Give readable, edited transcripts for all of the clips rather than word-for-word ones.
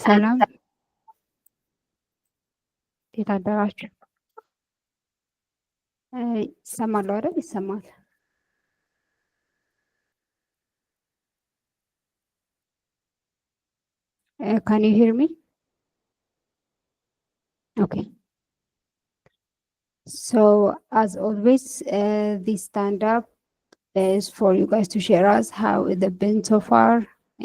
ሰላም እንዴት አደራችሁ? ይሰማል አይደል? ይሰማል። Can you hear me? Okay. So as always, this stand-up is for you guys to share us how it has been so far.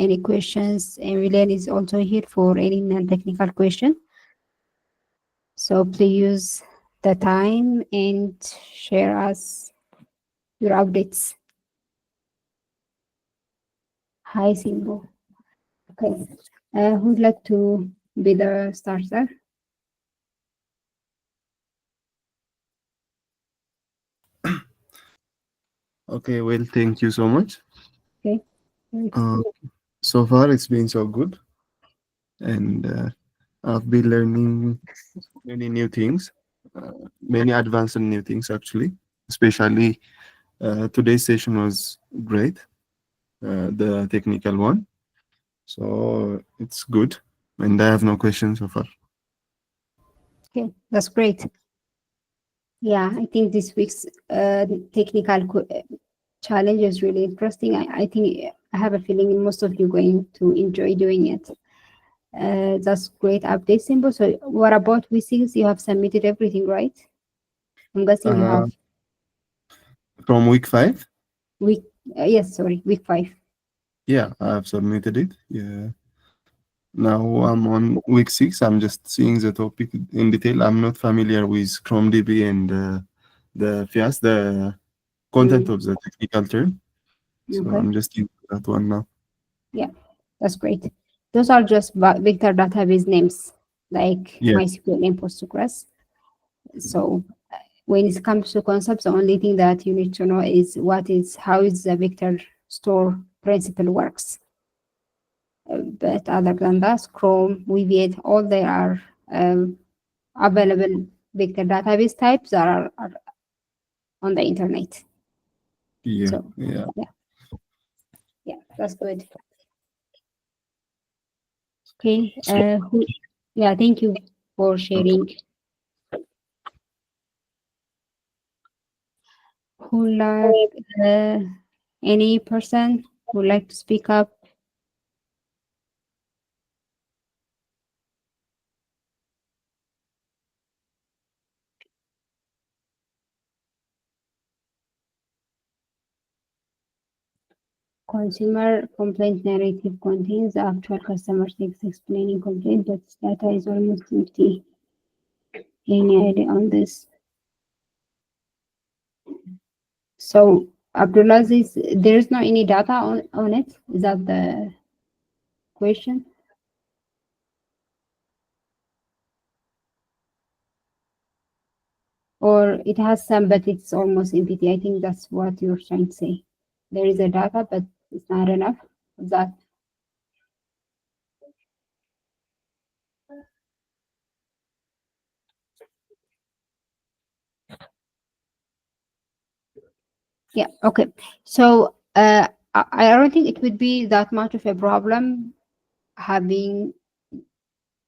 Any questions? And Milen is also here for any non-technical question. So please use the time and share us your updates. Hi, Simbo. Okay. Who'd like to be the starter? Okay, well, thank you so much. Okay. So far, it's been so good, and I've been learning many new things, many advanced and new things actually. Especially today's session was great, the technical one. So it's good, and I have no questions so far. Okay, that's great. Yeah, I think this week's technical challenge is really interesting. I think I have a feeling most of you going to enjoy doing it. That's great update, Simbo. So what about W6? You have submitted everything, right? I'm guessing you have From week 5? week. Yes, sorry, week 5. Yeah, I have submitted it. Yeah. Now I'm on week 6. I'm just seeing the topic in detail. I'm not familiar with ChromeDB and the FIAS, the content of the technical term. So Okay. I'm just using that one now. Yeah, that's great. Those are just vector database names like Yeah. MySQL and Postgres. So when it comes to concepts, the only thing that you need to know is how is the vector store principle works. But other than that, Chrome, Weaviate, all they are available vector database types that are on the internet. Yeah. So Yeah. yeah, that's good. Okay. Yeah, thank you for sharing. Who like any person would like to speak up? Consumer complaint narrative contains the actual customer text explaining complaint, but data is almost empty. Any idea on this? So Abdulaziz, there is no any data on it. Is that the question? Or it has some, but it's almost empty. I think that's what you're trying to say. There is a data, but it's not enough. Is that yeah, okay. So I don't think it would be that much of a problem having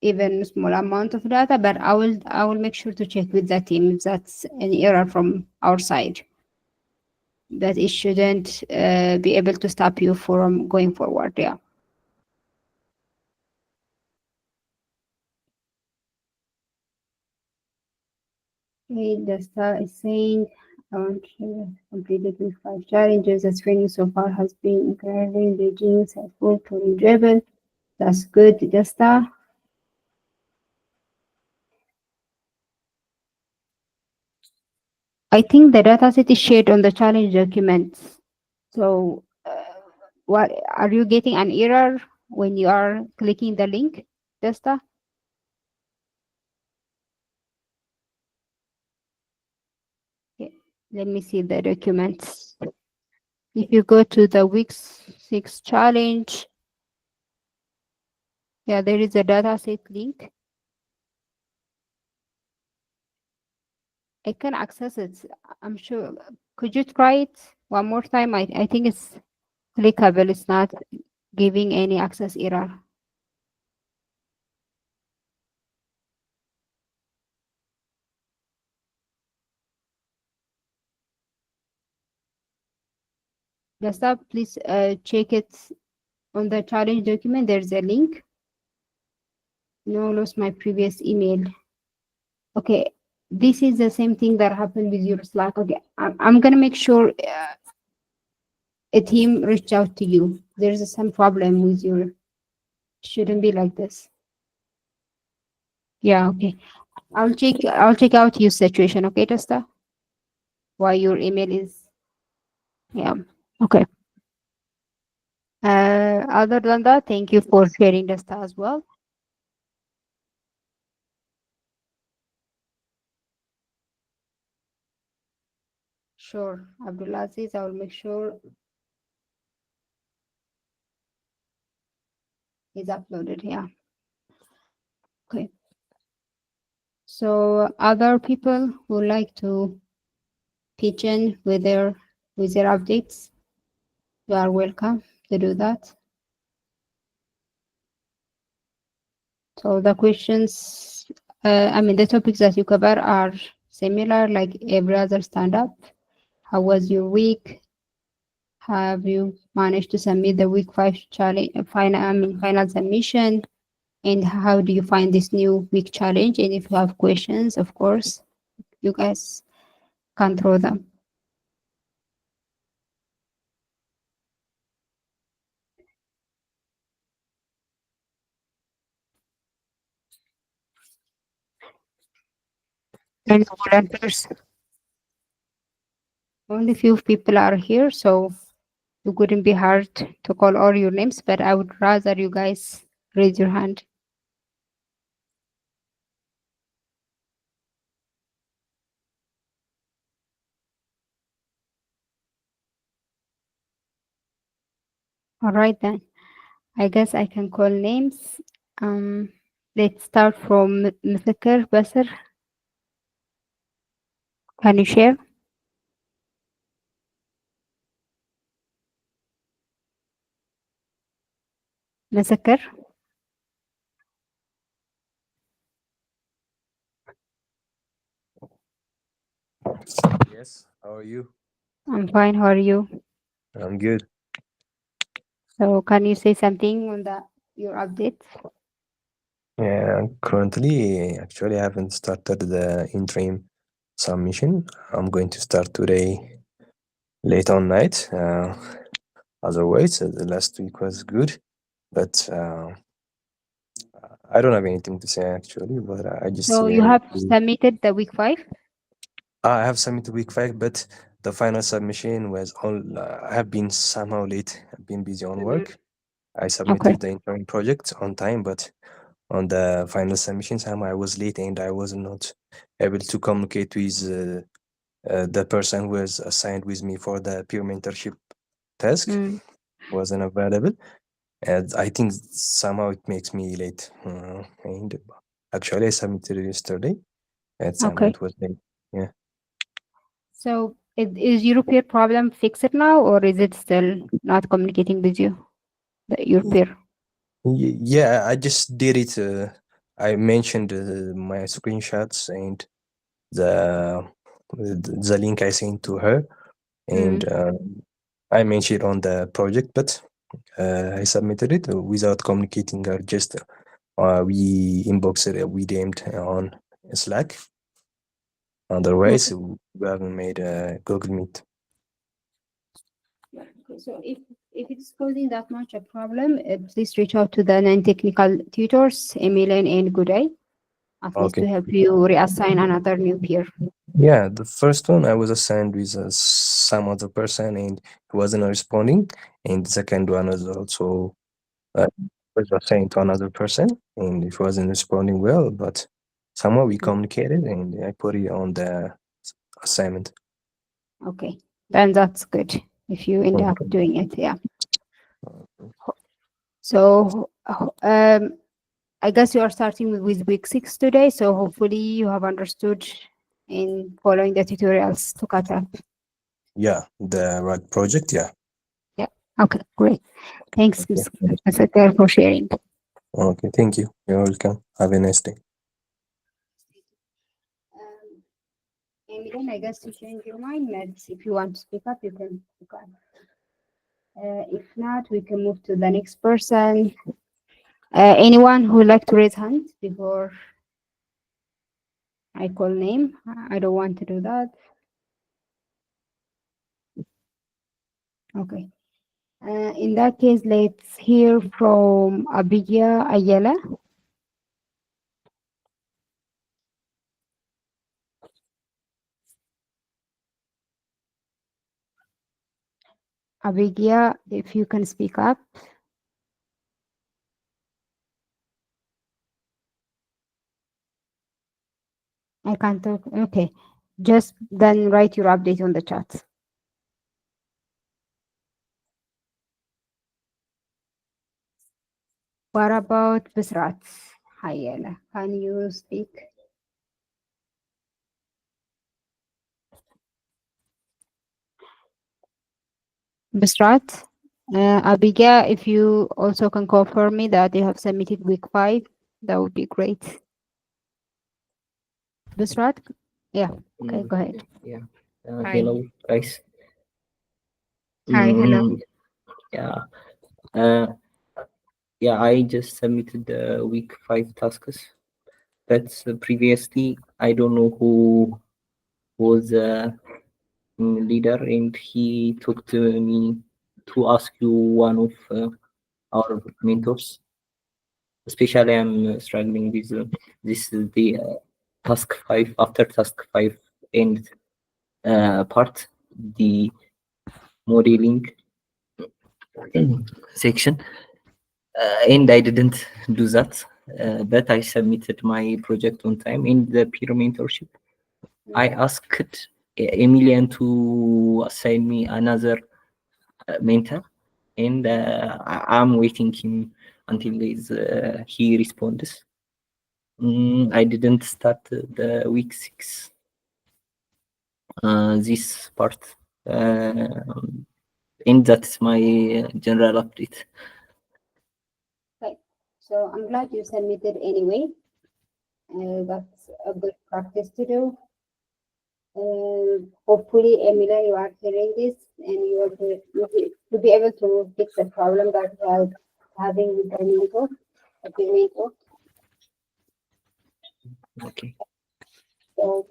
even small amount of data, but I will make sure to check with the team if that's an error from our side. But it shouldn't be able to stop you from going forward. Yeah. Okay, the star is saying completed with 5 challenges. The training so far has been incredibly engaging, insightful, totally driven. That's good, Desta. I think the dataset is shared on the challenge documents. So, what are you getting an error when you are clicking the link, Desta? Okay, let me see the documents. If you go to the week 6 challenge, yeah, there is a dataset link. I can access it. I'm sure. Could you try it one more time? I think it's clickable. It's not giving any access error. Just up, please check it on the challenge document. There's a link. No, lost my previous email. Okay, this is the same thing that happened with your Slack. Okay, I'm gonna make sure a team reached out to you. There's some problem with your. Shouldn't be like this. Yeah. Okay. I'll check out your situation. Okay, Testa. Why your email is. Yeah. Okay. Other than that, thank you for sharing Testa as well. Sure, Abdulaziz. I will make sure is uploaded. Yeah. Okay. So other people who like to pitch in with their updates, you are welcome to do that. So the questions, the topics that you cover are similar, like every other stand-up. How was your week? Have you managed to submit the week 5 challenge, final submission? And how do you find this new week challenge? And if you have questions, of course, you guys can throw them. And volunteers, only few people are here, so it wouldn't be hard to call all your names, but I would rather you guys raise your hand. All right then. I guess I can call names. Um, let's start from Mithakar Basir. Can you share? Mithakar, Yes, how are you? I'm fine. How are you? I'm good. So, can you say something on your updates? Yeah, currently, actually, I haven't started the interim submission. I'm going to start today late on night. Otherwise, the last week was good, but I don't have anything to say actually. But I just So, you have submitted the week 5? I have submitted week 5, but the final submission was all. I have been somehow late. I've been busy on Mhm. work. I Okay. submitted the interim project on time, but on the final submission time I was late and I was not able to communicate with the person who was assigned with me for the peer mentorship task. Mm, Wasn't available, and I think somehow it makes me late. And actually I submitted it yesterday and somehow okay. it was late. Yeah. So, is your peer problem fixed now, or is it still not communicating with you, your peer? Yeah, I just did it. I mentioned my screenshots and the the link I sent to her, and Mm, I mentioned on the project, but I submitted it without communicating her. Just we inboxed it, we DM'd on Slack. Otherwise, okay. we haven't made a Google Meet. Yeah, okay. So, if it's causing that much a problem, please reach out to the non-technical tutors, Emilian and Gooday, at least Okay. to help you reassign another new peer. Yeah, the first one I was assigned with some other person and he wasn't responding, and the second one was also uh, was assigned to another person and it wasn't responding well, but somehow we Mm, communicated and I put it on the assignment. okay, then that's good if you end up Okay. doing it. Yeah. So, I guess you are starting with week 6 today. So hopefully you have understood in following the tutorials to catch up. Yeah, the right project. Yeah. Yeah. Okay. Great. Thanks, Okay. Ms. Akhtar, for sharing. Okay. Thank you. You're welcome. Have a nice day. Emilian, I guess to change your mind, if you want to speak up, you can speak up. If not, we can move to the next person. Anyone who would like to raise hand before I call name? I don't want to do that. Okay. In that case, let's hear from Abigail Ayala. Abigail, if you can speak up. I can't talk. Okay. Just then write your update on the chat. What about Bisrat Hayela? Can you speak? Bisrat, Abigail, if you also can confirm me that you have submitted week 5, that would be great. Bisrat? Yeah, okay, go ahead. Yeah. Hi. Hello, guys. Hi, hello. Yeah. Yeah, I just submitted the week 5 tasks. But previously, I don't know who was leader, and he talked to me to ask you one of our mentors. Especially, I'm struggling with this is the task 5 after task 5 end part, the modeling section, and I didn't do that, but I submitted my project on time in the peer mentorship. I asked Emilian to assign me another mentor, and I'm waiting him until he responds. I didn't start the week 6 this part, and that's my general update. Okay, so I'm glad you submitted anyway. That's a good practice to do. Hopefully, Emilia, you are hearing this and you'll be able to fix the problem that you are having with the mentor, the mentor. Okay. So,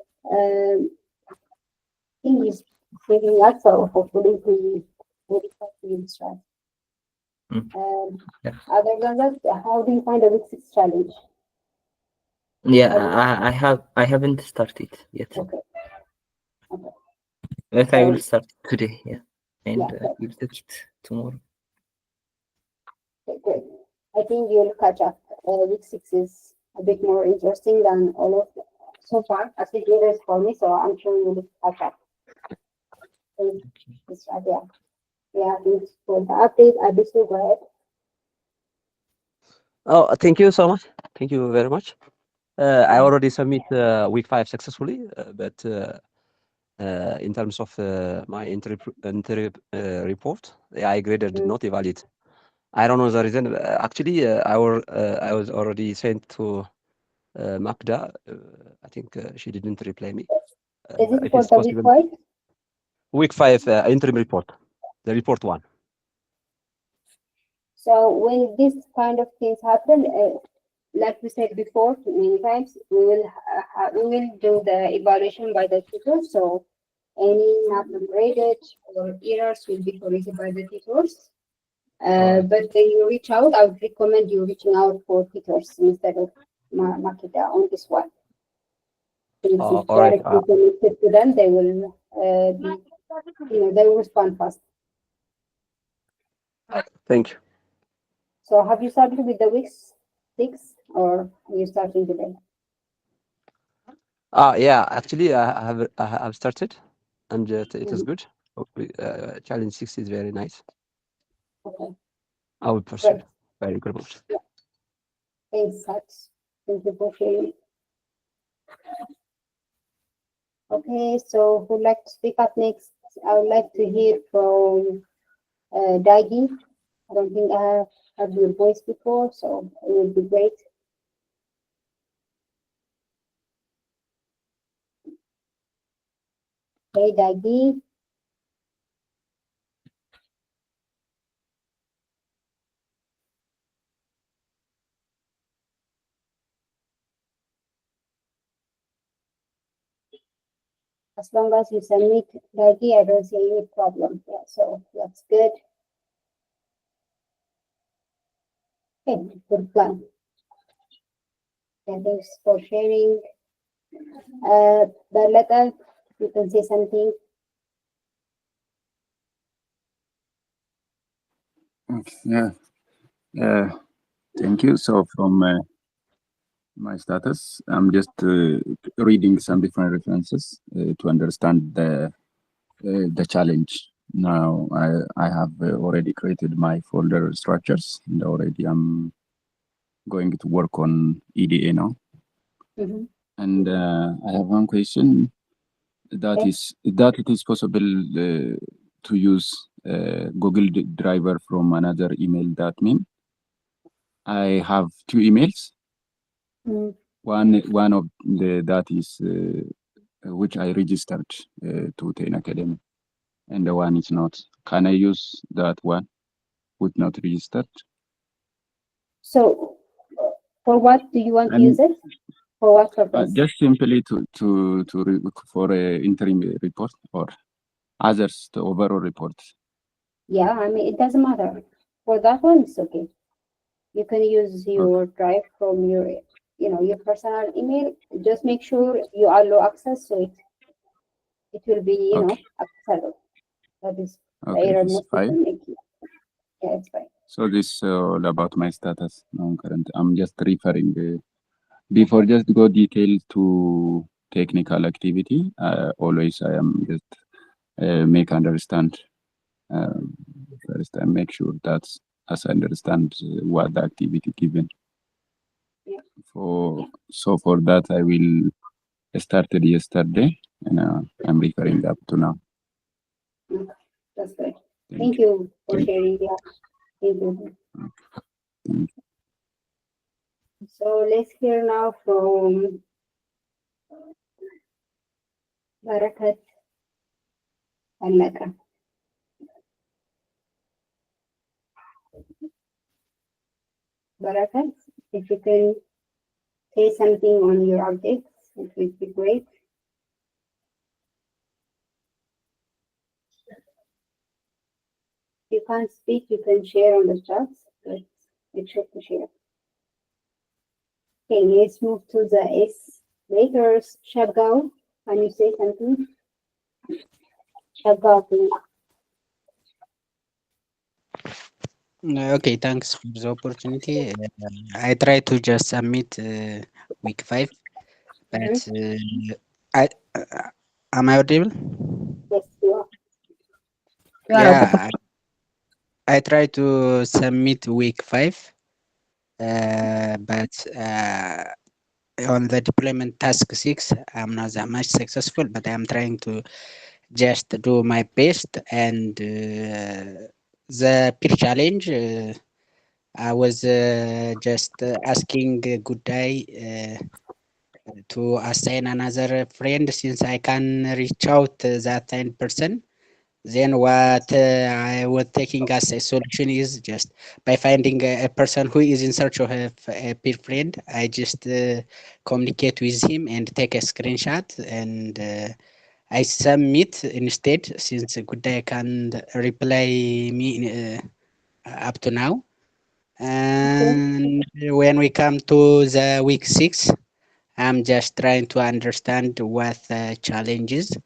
he is hearing us, so hopefully he will this right. Yeah. Other than that, how do you find the week 6 challenge? Yeah, I haven't started yet. Okay. Okay. But I will start today, yeah. And Yeah, we'll take it tomorrow. okay, great. I think you'll catch up. Week 6 is a bit more interesting than all of them. So far, at least it is for me, so I'm sure you'll catch up. It's right, yeah. Yeah, thanks for the update. Abisu, go ahead. Oh, thank you so much. Thank you very much. I already submit week 5 successfully, but in terms of my entry report, I graded not evaluate. I don't know the reason. Actually, I was already sent to Magda. I think she didn't reply me. Is it If for it's the week possible, 5? week 5 interim report, the report 1. So when this kind of things happen, like we said before many times, we will do the evaluation by the tutor. So any not graded or errors will be corrected by the tutors. But when you reach out, I would recommend you reaching out for tutors instead of Makita on this one. Since it's All right. directly connected to them, they will they will respond fast. Thank you. So have you started with the week 6 or are you starting today? Yeah, actually, I have started, and it is good. Hopefully, challenge 6 is very nice. Okay, I will pursue. great. Very good. Much. Thanks, Hutch. Thank you for sharing. Okay, so who'd like to speak up next? I would like to hear from Dagi. I don't think I have heard your voice before, so it would be great. Hey, Dagi. As long as you submit the idea, I don't see any problem. Yeah, so that's good. Okay, good plan. Yeah, thanks for sharing. Barletta, you can say something. Yeah. Thank you. So from my status, I'm just reading some different references to understand the challenge. Now I have already created my folder structures, and already I'm going to work on EDA now. Mm-hmm. And I have one question. That Okay. is that it is possible to use Google Driver from another email. That means I have two emails. Mm. One of that is which I registered to Tain Academy, and the one is not. Can I use that one with not registered? So, for what do you want to use And it? For what purpose? just simply for a interim report or others the overall report. Yeah, I mean, it doesn't matter. For that one, it's okay. You can use your drive from your, your personal email. Just make sure you allow access, so it will be, accessible. That is the Okay, error it's most fine. people make. Yeah, it's fine. So this all about my status now current. I'm just referring before just go detail to technical activity. Always I am just make understand first and make sure that's as I understand what the activity given. Yeah. So for that I will started yesterday and I'm referring up to now. Okay, that's good. Thank Thank you. you for Thank sharing. Yeah, thank you. Thank you. So let's hear now from Barakat Alaka. Barakat, if you can say something on your updates, it would be great. If you can't speak, you can share on the chat. Let's make sure to share. Okay, let's move to the escalators. Shabgao, can you say something? Shabgao, please. Okay, thanks for the opportunity. I try to just submit week 5, but I am I audible? Yes, you are. Yeah, I try to submit week 5, but on the deployment task 6, I'm not that much successful, but I'm trying to just do my best. And the peer challenge, I was just asking good day to assign another friend since I can reach out that 10%. Then what I was taking as a solution is just by finding a person who is in search of a peer friend, I just communicate with him and take a screenshot, and I submit instead, since good day can reply me up to now. And when we come to the week 6, I'm just trying to understand what the challenge is.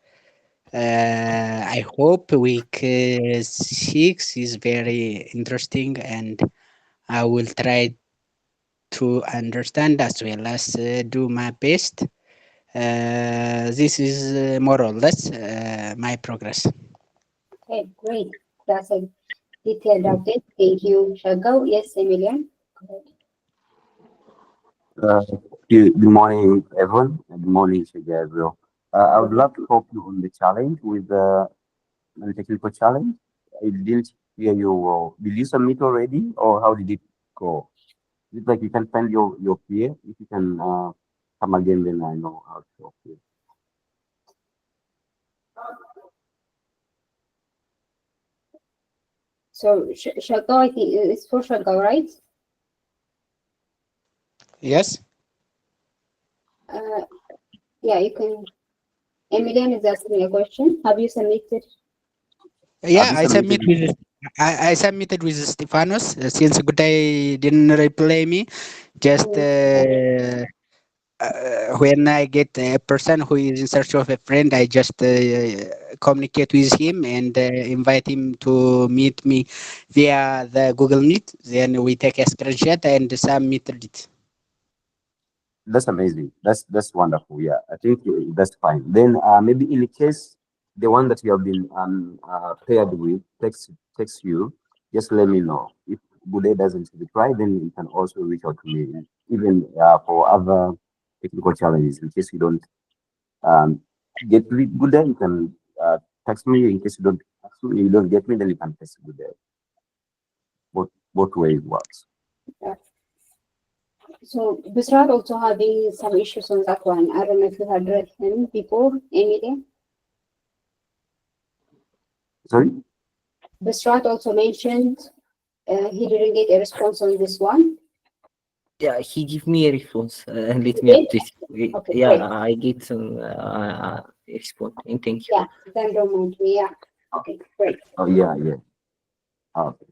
I hope week 6 is very interesting, and I will try to understand as well as do my best. This is more or less my progress. Okay, great. That's a detailed update. Thank you, Shabgao. Yes, Emilian. Go ahead. Good morning, everyone. Good morning, Sir Gabriel. I would love to help you on the challenge with the technical challenge. I didn't hear you well. Did you submit already, or how did it go? Is it like you can find your peer? If you can come again, then I know how to help you. So, Shabgao, I think it's for Shabgao, right? Yes? Yeah, you can Emilian is asking a question. Have you submitted? Yeah, Have you submitted? I submitted with Stefanos since Gudai didn't reply me. Just when I get a person who is in search of a friend, I just communicate with him and invite him to meet me via the Google Meet. Then we take a screenshot and submit it. That's amazing. That's wonderful. Yeah, I think that's fine. Then maybe in the case the one that you have been paired with text you, just let me know. If Bude doesn't reply, then you can also reach out to me, even for other technical challenges. In case you don't um, get with Bude, you can text me. In case you don't get me, then you can text Bude. Both ways works. So Bisrat also having some issues on that one. I don't know if you had read him before, Emilian. Sorry. Bisrat also mentioned he didn't get a response on this one. Yeah, he give me a response. Let me did? update. Okay, Yeah, great. I get some response. And thank you. Yeah, then don't mind me. Yeah. Okay, great. Oh yeah. Okay.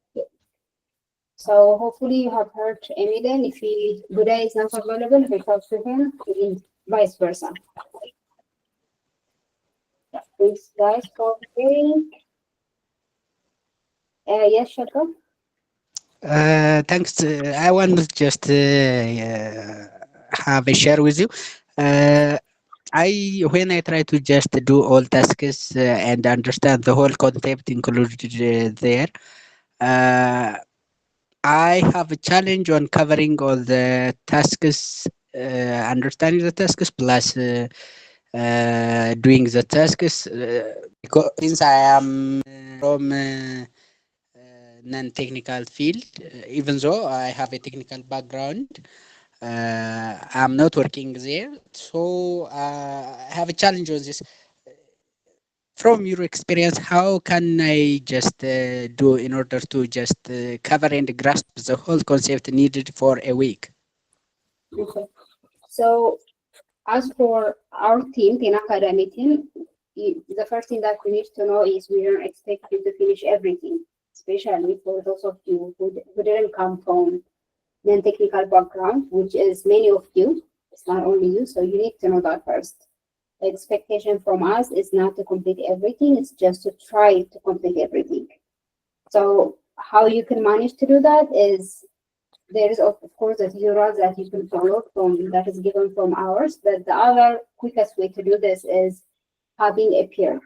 So hopefully you have heard Emilian. If Buddha is not available, reach out to him, and vice versa. Thanks, guys, for sharing. Yes, Shaka? Thanks. I want to just have a share with you. When I try to just do all tasks and understand the whole concept included there, uh, I have a challenge on covering all the tasks, understanding the tasks plus doing the tasks. Because since I am from non-technical field, even though I have a technical background, I'm not working there, so I have a challenge on this. From your experience, how can I just do in order to just cover and grasp the whole concept needed for a week? Okay. So as for our team, Teen Academy team, the first thing that we need to know is we don't expect you to finish everything, especially for those of you who didn't come from non-technical background, which is many of you. It's not only you, so you need to know that first. The expectation from us is not to complete everything, it's just to try to complete everything. So how you can manage to do that is there is of course a tutorial that you can follow from that is given from ours, but the other quickest way to do this is having a peer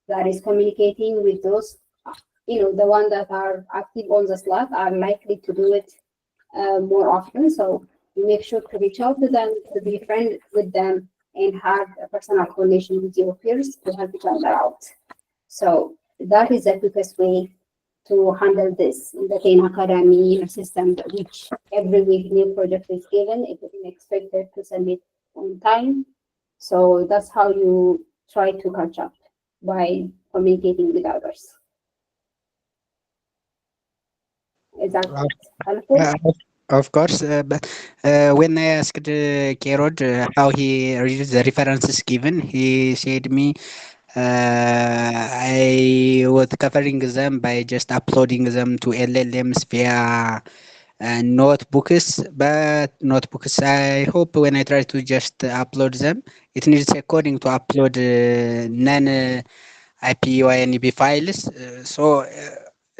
that is communicating with those, the one that are active on the Slack are likely to do it more often. So you make sure to reach out to them, to be friend with them, and have a personal connection with your peers to help each other out. So that is the quickest way to handle this in the Kane Academy system, which every week new project is given, it is expected to submit on time. So that's how you try to catch up, by communicating with others. Is that helpful? Of course, but when I asked Kerod how he reads the references given, he said me I was covering them by just uploading them to LLMs via notebooks. But notebooks, I hope when I try to just upload them, it needs a coding to upload non IPYNB files.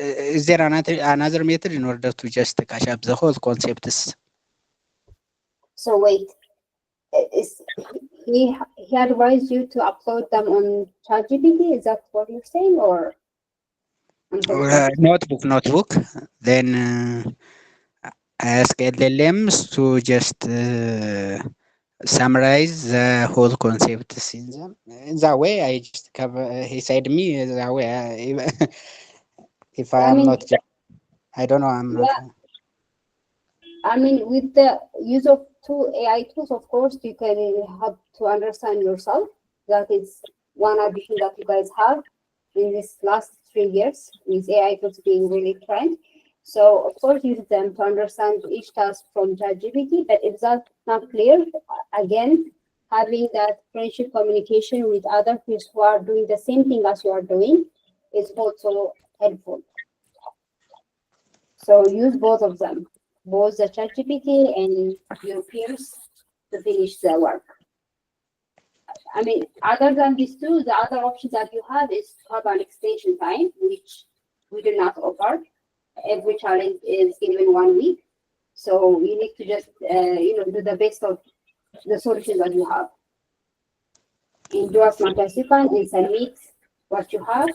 Is there another method in order to just cache up the whole concepts? So wait, is he advised you to upload them on ChatGPT? Is that what you're saying, or I'm confused? Notebook. Then I ask LLMs to just summarize the whole concepts in them. In that way, I just cover. He said me that way. If I I am mean, not, I don't know. I'm not. yeah, I mean, with the use of two AI tools, of course, you can help to understand yourself. That is one addition that you guys have in this last 3 years, with AI tools being really trend. So, of course, use them to understand each task from ChatGPT. But if that's not clear, again, having that friendship communication with other peers who are doing the same thing as you are doing is also helpful. So use both of them, both the ChatGPT and your peers to finish the work. I mean, other than these two, the other option that you have is to have an extension time, which we do not offer. Every challenge is given 1 week. So you need to just, do the best of the solution that you have. And do as much as you can and submit what you have.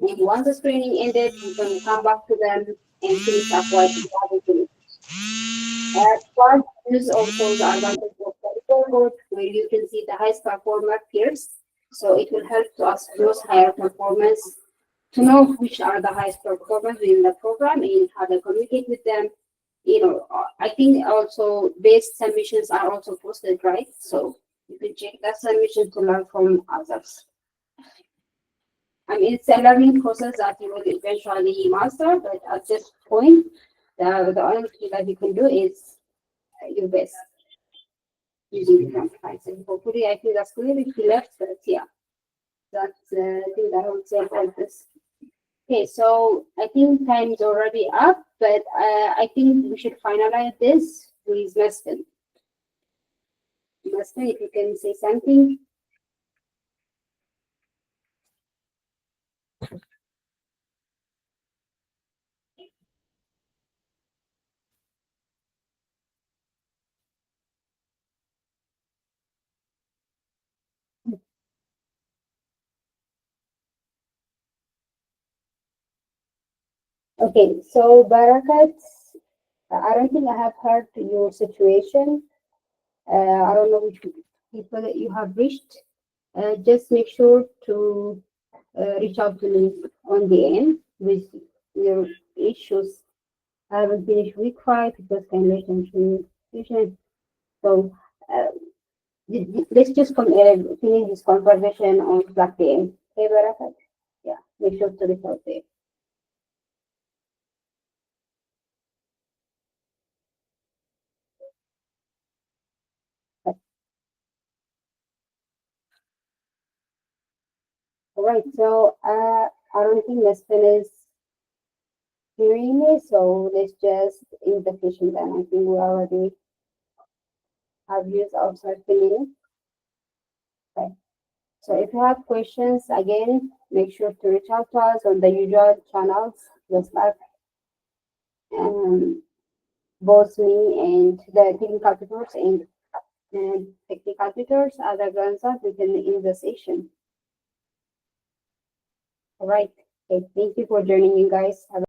And once the screening ended, you can come back to them and finish up what you have finished. Part use also the advantage of the report where you can see the highest performer peers. So it will help to us those higher performance to know which are the highest performers in the program and how to communicate with them. I think also base submissions are also posted, right? So you can check that submission to learn from others. I mean, it's a learning process that you will eventually master, but at this point, the only thing that you can do is your best using different kinds. And hopefully, I think that's clear if you left, but yeah, that's the thing that I would say about this. Okay, so I think time is already up, but I think we should finalize this with Mesfin. Mesfin, if you can say something. Okay, so Barakat, I don't think I have heard your situation. I don't know which people that you have reached. Just make sure to reach out to me on the end with your issues. I haven't finished week 5 because can late information. So let's just finish this conversation on Slack DM. Okay, Barakat? Yeah, make sure to reach out there. All right, so I don't think Mesfin is hearing me, so let's just end the session then. I think we already have used our 30 minutes. Okay. So if you have questions, again, make sure to reach out to us on the usual channels, the Slack, both me and the technical tutors and technical tutors. Other than that, we can end the session. All right. Okay. Thank you for joining, you guys. Have a